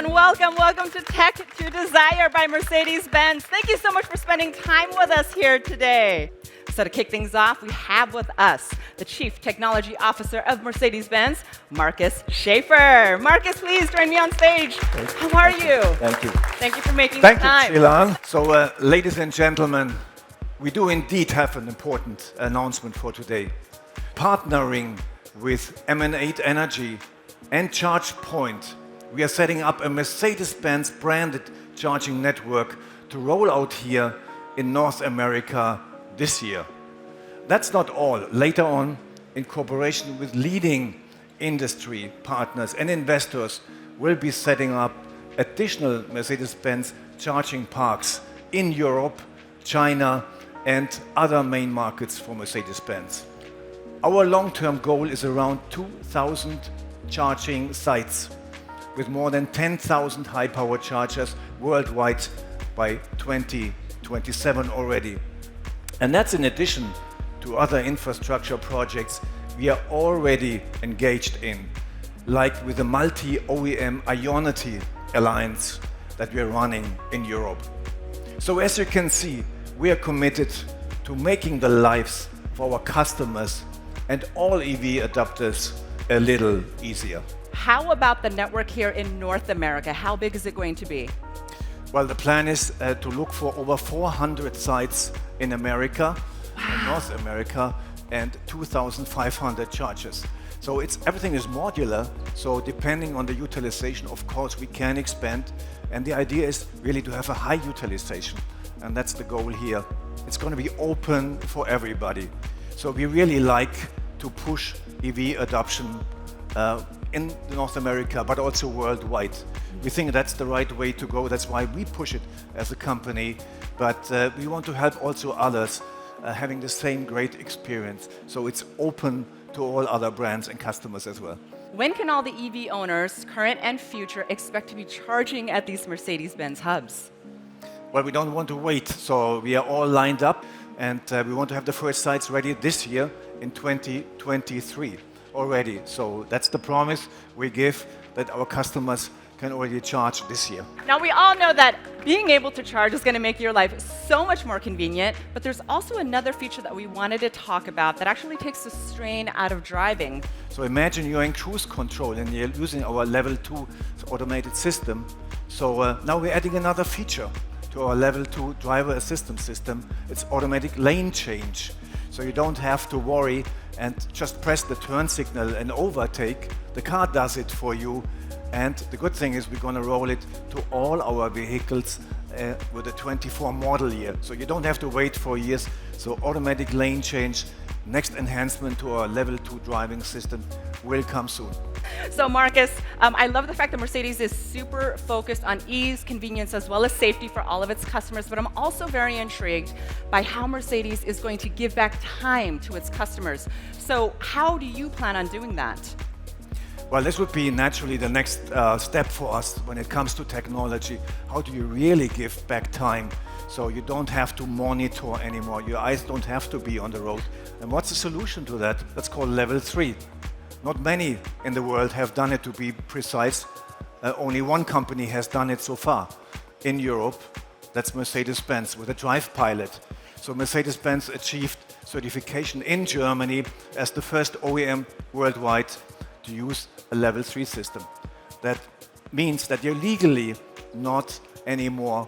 And welcome to Tech to Desire by Mercedes-Benz. Thank you so much for spending time with us here today. So to kick things off, we have with us the Chief Technology Officer of Mercedes-Benz, Marcus Schaefer. Marcus, please join me on stage. How are you? Thank you. Thank you for making Thank time. you, Shilan. So, ladies and gentlemen, we do indeed have an important announcement for today. Partnering with M&8 Energy and ChargePoint, we are setting up a Mercedes-Benz branded charging network to roll out here in North America this year. That's not all. Later on, in cooperation with leading industry partners and investors, we'll be setting up additional Mercedes-Benz charging parks in Europe, China, and other main markets for Mercedes-Benz. Our long-term goal is around 2,000 charging sites with more than 10,000 high-power chargers worldwide by 2027 already. And that's in addition to other infrastructure projects we are already engaged in, like with the multi-OEM Ionity Alliance that we are running in Europe. So as you can see, we are committed to making the lives of our customers and all EV adopters a little easier. How about the network here in North America? How big is it going to be? Well, the plan is to look for over 400 sites in America, in North America, and 2,500 chargers. So everything is modular, so depending on the utilization, of course, we can expand. And the idea is really to have a high utilization, and that's the goal here. It's going to be open for everybody. So we really like to push EV adoption in North America, but also worldwide. We think that's the right way to go. That's why we push it as a company. But we want to help also others having the same great experience. So it's open to all other brands and customers as well. When can all the EV owners, current and future, expect to be charging at these Mercedes-Benz hubs? Well, we don't want to wait. So we are all lined up, and we want to have the first sites ready this year in 2023 already. So that's the promise we give, that our customers can already charge this year. Now, we all know that being able to charge is going to make your life so much more convenient, but there's also another feature that we wanted to talk about that actually takes the strain out of driving. So imagine you're in cruise control and you're using our level 2 automated system. So now we're adding another feature to our level 2 driver assistance system. It's automatic lane change. So you don't have to worry and just press the turn signal and overtake. The car does it for you. And the good thing is we're going to roll it to all our vehicles with a 24 model year. So you don't have to wait for years. So automatic lane change, next enhancement to our level 2 driving system will come soon. So Marcus, I love the fact that Mercedes is super focused on ease, convenience, as well as safety for all of its customers, but I'm also very intrigued by how Mercedes is going to give back time to its customers. So how do you plan on doing that? Well, this would be naturally the next step for us when it comes to technology. How do you really give back time so you don't have to monitor anymore? Your eyes don't have to be on the road. And what's the solution to that? That's called level 3. Not many in the world have done it, to be precise. Only one company has done it so far in Europe. That's Mercedes-Benz with a DRIVE PILOT. So Mercedes-Benz achieved certification in Germany as the first OEM worldwide to use a level 3 system. That means that you're legally not anymore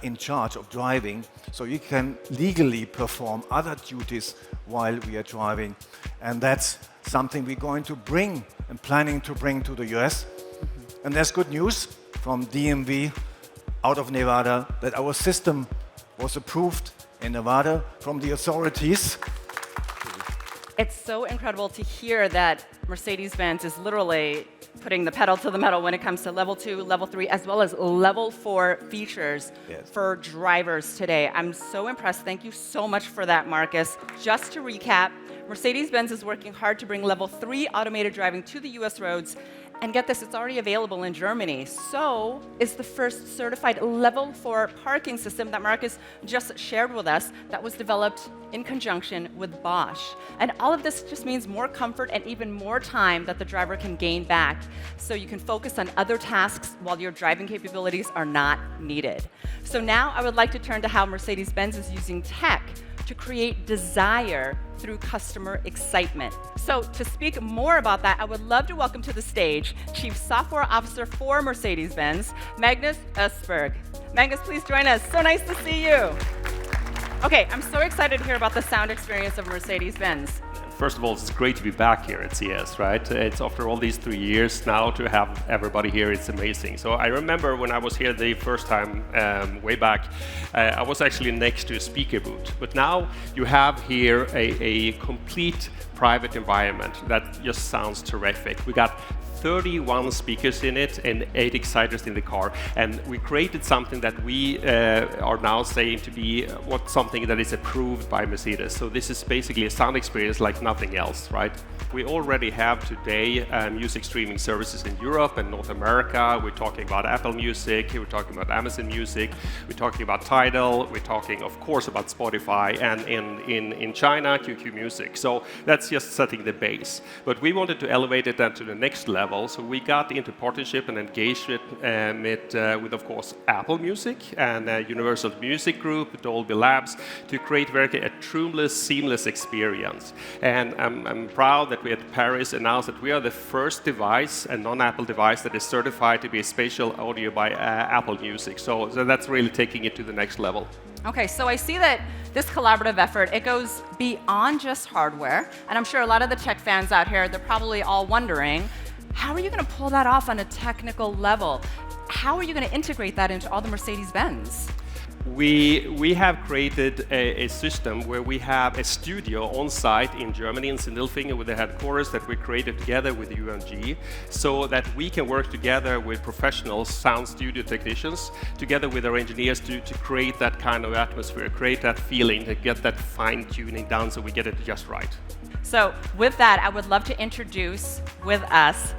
in charge of driving, so you can legally perform other duties while we are driving. And that's something we're going to bring and planning to bring to the US. And there's good news from DMV out of Nevada that our system was approved in Nevada from the authorities. It's so incredible to hear that Mercedes-Benz is literally putting the pedal to the metal when it comes to level 2, level 3, as well as level 4 features for drivers today. I'm so impressed. Thank you so much for that, Marcus. Just to recap, Mercedes-Benz is working hard to bring level 3 automated driving to the US roads And get this, it's already available in Germany. So is the first certified level 4 parking system that Marcus just shared with us that was developed in conjunction with Bosch. And all of this just means more comfort and even more time that the driver can gain back, so you can focus on other tasks while your driving capabilities are not needed. So now I would like to turn to how Mercedes-Benz is using tech to create desire through customer excitement. So to speak more about that, I would love to welcome to the stage Chief Software Officer for Mercedes-Benz, Magnus Östberg. Magnus, please join us. So nice to see you. Okay, I'm so excited to hear about the sound experience of Mercedes-Benz. First of all, it's great to be back here at CES, right? It's after all these 3 years now to have everybody here, it's amazing. So I remember when I was here the first time, way back, I was actually next to a speaker booth. But now you have here a complete private environment that just sounds terrific. We got 31 speakers in it and 8 exciters in the car, and we created something that we are now saying to be something that is approved by Mercedes. So this is basically a sound experience like nothing else, right? We already have today music streaming services in Europe and North America. We're talking about Apple Music, we're talking about Amazon Music, we're talking about Tidal, we're talking of course about Spotify, and in China, QQ Music. So that's just setting the base. But we wanted to elevate it then to the next level. So we got into partnership and engagement with, of course, Apple Music and Universal Music Group, Dolby Labs, to create a truly seamless experience. And I'm proud that we at Paris announced that we are the first device, a non-Apple device, that is certified to be spatial audio by Apple Music. So that's really taking it to the next level. Okay, so I see that this collaborative effort, it goes beyond just hardware. And I'm sure a lot of the tech fans out here, they're probably all wondering, how are you going to pull that off on a technical level? How are you going to integrate that into all the Mercedes-Benz? We have created a system where we have a studio on site in Germany, in Sindelfingen, with the headquarters that we created together with UMG, so that we can work together with professional sound studio technicians, together with our engineers to create that kind of atmosphere, create that feeling, to get that fine tuning down so we get it just right. So with that, I would love to introduce with us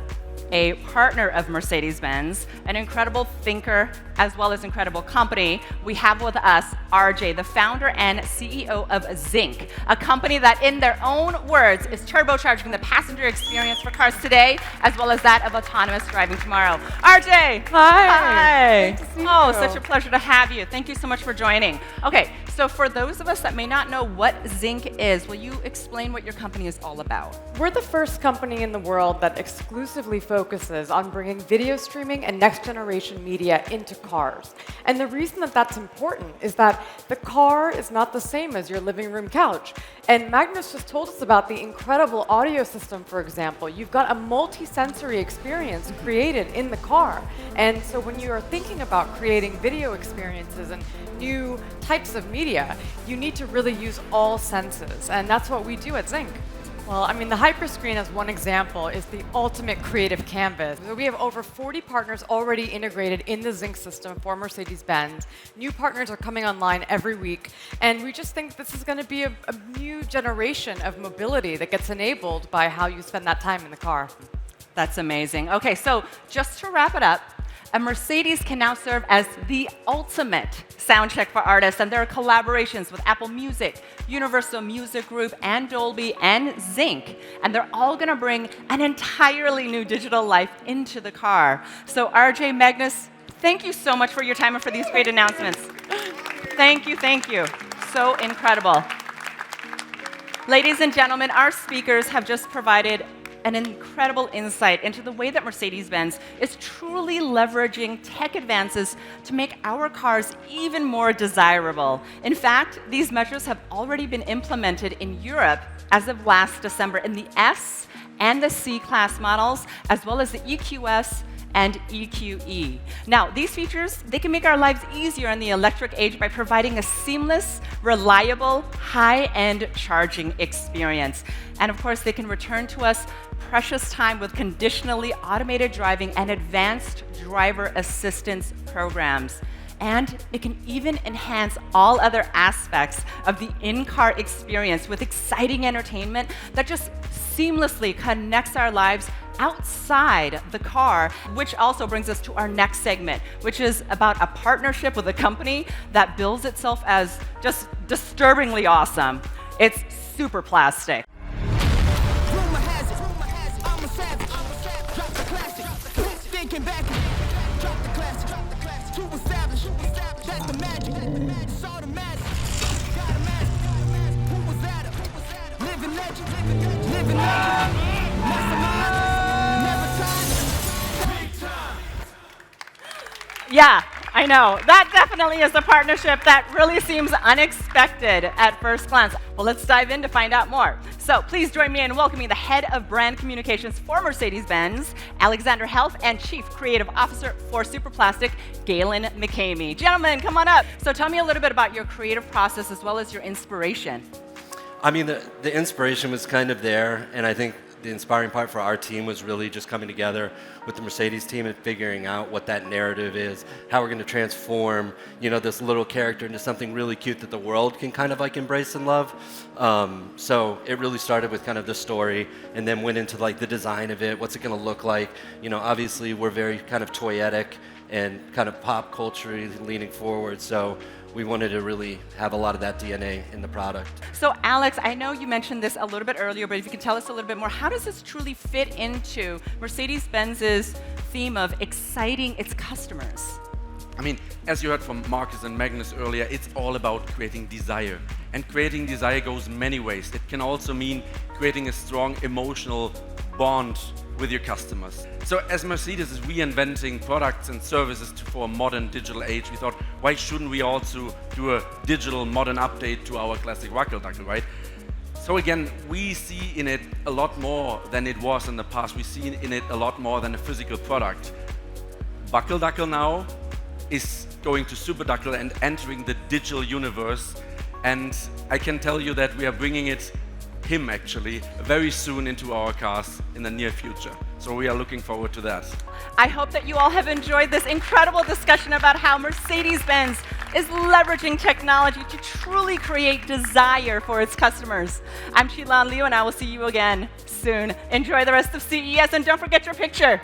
a partner of Mercedes-Benz, an incredible thinker as well as incredible company. We have with us RJ, the founder and CEO of ZYNC, a company that in their own words is turbocharging the passenger experience for cars today as well as that of autonomous driving tomorrow. RJ! Hi! Great to see you. Such a pleasure to have you. Thank you so much for joining. Okay, so for those of us that may not know what ZYNC is, will you explain what your company is all about? We're the first company in the world that exclusively focuses on bringing video streaming and next-generation media into cars. And the reason that that's important is that the car is not the same as your living room couch. And Magnus just told us about the incredible audio system, for example. You've got a multi-sensory experience created in the car. And so when you are thinking about creating video experiences and new types of media, you need to really use all senses. And that's what we do at ZYNC. Well, I mean, the Hyperscreen, as one example, is the ultimate creative canvas. We have over 40 partners already integrated in the ZYNC system for Mercedes-Benz. New partners are coming online every week. And we just think this is going to be a new generation of mobility that gets enabled by how you spend that time in the car. That's amazing. Okay, so just to wrap it up, a Mercedes can now serve as the ultimate soundcheck for artists, and there are collaborations with Apple Music, Universal Music Group, and Dolby, and ZYNC, and they're all going to bring an entirely new digital life into the car. So RJ, Magnus, thank you so much for your time and for these great announcements. Thank you, thank you. So incredible. Ladies and gentlemen, our speakers have just provided an incredible insight into the way that Mercedes-Benz is truly leveraging tech advances to make our cars even more desirable. In fact, these measures have already been implemented in Europe as of last December in the S and the C-Class models, as well as the EQS and EQE. Now, these features, they can make our lives easier in the electric age by providing a seamless, reliable, high-end charging experience. And of course, they can return to us precious time with conditionally automated driving and advanced driver assistance programs. And it can even enhance all other aspects of the in-car experience with exciting entertainment that just seamlessly connects our lives outside the car, which also brings us to our next segment, which is about a partnership with a company that bills itself as just disturbingly awesome. It's SUPERPLASTIC. Rumor has it, I'm a savage. Drop the classic, thinking back. Drop the classic, to establish that the magic, saw the magic, got a magic. Who was that? Living legend, living legend. Never tired. Big time. Yeah, I know. That definitely is a partnership that really seems unexpected at first glance. Well, let's dive in to find out more. So please join me in welcoming the head of brand communications for Mercedes-Benz, Alexander Health, and Chief Creative Officer for SUPERPLASTIC, Galen McCamey. Gentlemen, come on up. So tell me a little bit about your creative process as well as your inspiration. I mean, the inspiration was kind of there, and I think the inspiring part for our team was really just coming together with the Mercedes team and figuring out what that narrative is, how we're going to transform, you know, this little character into something really cute that the world can kind of like embrace and love. So it really started with kind of the story, and then went into like the design of it. What's it going to look like? You know, obviously we're very kind of toyetic and kind of pop culture leaning forward. So we wanted to really have a lot of that DNA in the product. So Alex, I know you mentioned this a little bit earlier, but if you could tell us a little bit more, how does this truly fit into Mercedes-Benz's theme of exciting its customers? I mean, as you heard from Marcus and Magnus earlier, it's all about creating desire. And creating desire goes many ways. It can also mean creating a strong emotional bond with your customers. So as Mercedes is reinventing products and services for a modern digital age, we thought, why shouldn't we also do a digital modern update to our classic Wackeldackel, right? So again, we see in it a lot more than it was in the past. We see in it a lot more than a physical product. Wackeldackel now is going to Superdackel and entering the digital universe. And I can tell you that we are bringing him actually very soon into our cars in the near future. So we are looking forward to that. I hope that you all have enjoyed this incredible discussion about how Mercedes-Benz is leveraging technology to truly create desire for its customers. I'm Shilan Liu, and I will see you again soon. Enjoy the rest of CES, and don't forget your picture.